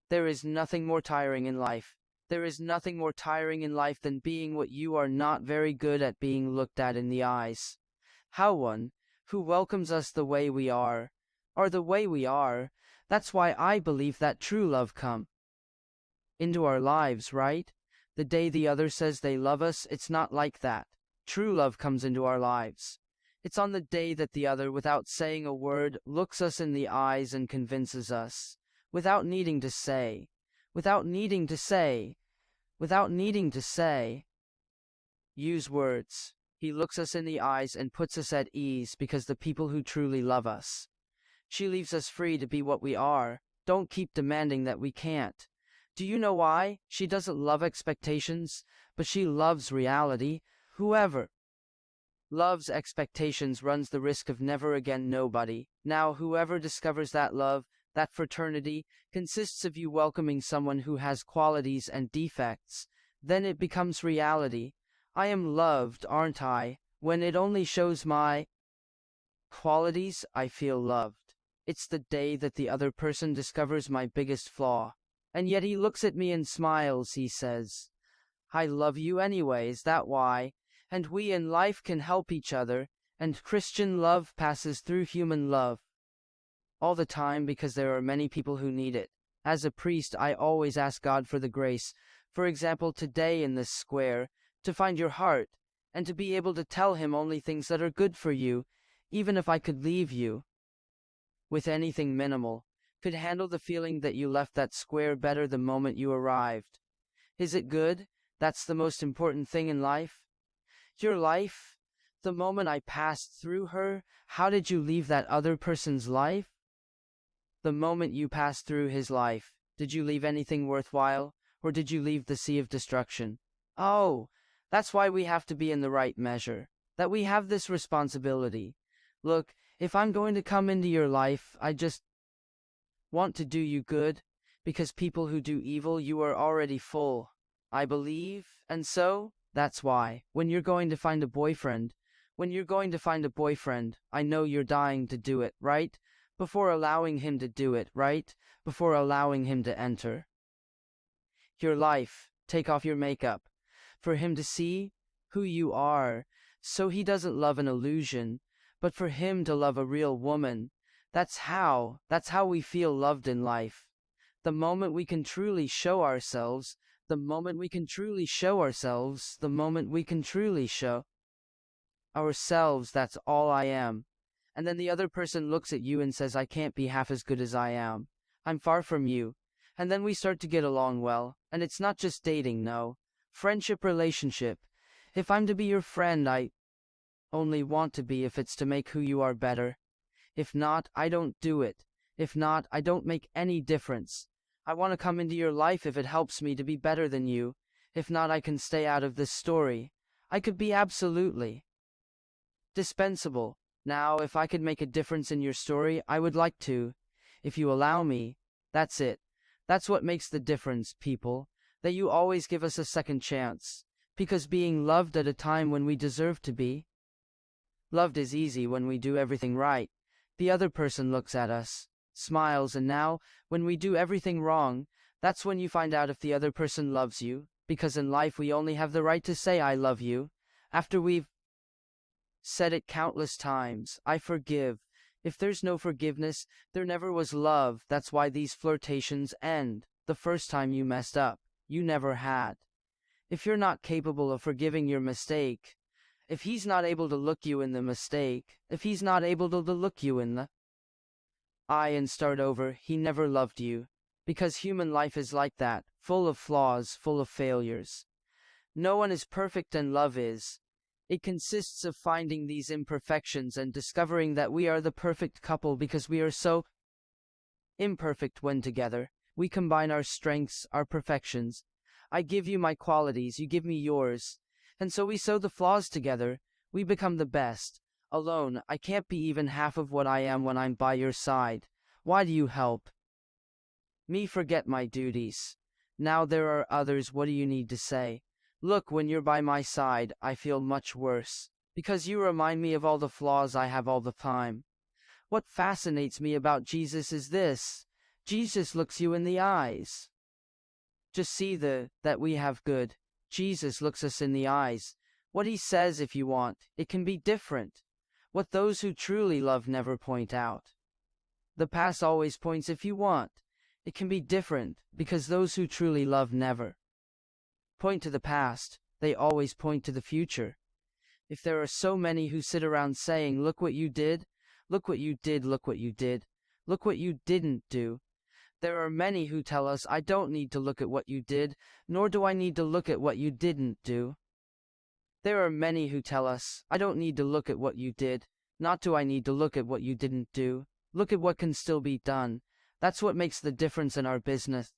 There is nothing more tiring in life. There is nothing more tiring in life than being what you are not very good at being looked at in the eyes. How one who welcomes us the way we are the way we are. That's why I believe that true love come into our lives, right? The day the other says they love us, it's not like that. True love comes into our lives. It's on the day that the other, without saying a word, looks us in the eyes and convinces us, without needing to say, without needing to say, without needing to say, use words. He looks us in the eyes and puts us at ease because the people who truly love us. She leaves us free to be what we are. Don't keep demanding that we can't. Do you know why? She doesn't love expectations, but she loves reality. Whoever loves expectations runs the risk of never again nobody. Now, whoever discovers that love, that fraternity, consists of you welcoming someone who has qualities and defects, then it becomes reality. I am loved, aren't I? When it only shows my qualities, I feel loved. It's the day that the other person discovers my biggest flaw. And yet he looks at me and smiles. He says, I love you anyway, is that why? And we in life can help each other, and Christian love passes through human love all the time because there are many people who need it. As a priest, I always ask God for the grace, for example, today in this square, to find your heart, and to be able to tell him only things that are good for you, even if I could leave you with anything minimal, could handle the feeling that you left that square better the moment you arrived. Is it good? That's the most important thing in life. Your life? The moment I passed through her, how did you leave that other person's life? The moment you passed through his life, did you leave anything worthwhile, or did you leave the sea of destruction? Oh, that's why we have to be in the right measure, that we have this responsibility. Look, if I'm going to come into your life, I just want to do you good, because people who do evil, you are already full, I believe, and so, that's why, when you're going to find a boyfriend, I know you're dying to do it, right? Before allowing him to do it, right? Before allowing him to enter your life, take off your makeup, for him to see who you are, so he doesn't love an illusion, but for him to love a real woman. That's how we feel loved in life. The moment we can truly show ourselves, the moment we can truly show ourselves, that's all I am. And then the other person looks at you and says, I can't be half as good as I am. I'm far from you. And then we start to get along well. And it's not just dating, no. Friendship, relationship. If I'm to be your friend, I only want to be if it's to make who you are better. If not, I don't do it. If not, I don't make any difference. I want to come into your life if it helps me to be better than you. If not, I can stay out of this story. I could be absolutely dispensable. Now, if I could make a difference in your story, I would like to. If you allow me, that's it. That's what makes the difference, people. That you always give us a second chance. Because being loved at a time when we deserve to be loved is easy when we do everything right. The other person looks at us, smiles, and now, when we do everything wrong, that's when you find out if the other person loves you. Because in life we only have the right to say I love you after we've said it countless times. I forgive. If there's no forgiveness, there never was love. That's why these flirtations end. The first time you messed up, you never had. If you're not capable of forgiving your mistake, if he's not able to look you in the mistake, if he's not able to look you in the eye and start over, he never loved you. Because human life is like that, full of flaws, full of failures. No one is perfect, and love is. It consists of finding these imperfections and discovering that we are the perfect couple because we are so imperfect when together. We combine our strengths, our perfections. I give you my qualities, you give me yours. And so we sew the flaws together. We become the best. Alone, I can't be even half of what I am when I'm by your side. Why do you help me forget my duties? Now there are others, what do you need to say? Look, when you're by my side, I feel much worse. Because you remind me of all the flaws I have all the time. What fascinates me about Jesus is this. Jesus looks you in the eyes. Just see that we have good. Jesus looks us in the eyes. What he says, if you want, it can be different. What those who truly love never point out. The past always points if you want. It can be different, because those who truly love never point to the past. They always point to the future. If there are so many who sit around saying, look what you did, look what you did, look what you did, look what you didn't do, there are many who tell us, I don't need to look at what you did, nor do I need to look at what you didn't do. There are many who tell us, I don't need to look at what you did, not do I need to look at what you didn't do. Look at what can still be done. That's what makes the difference in our business.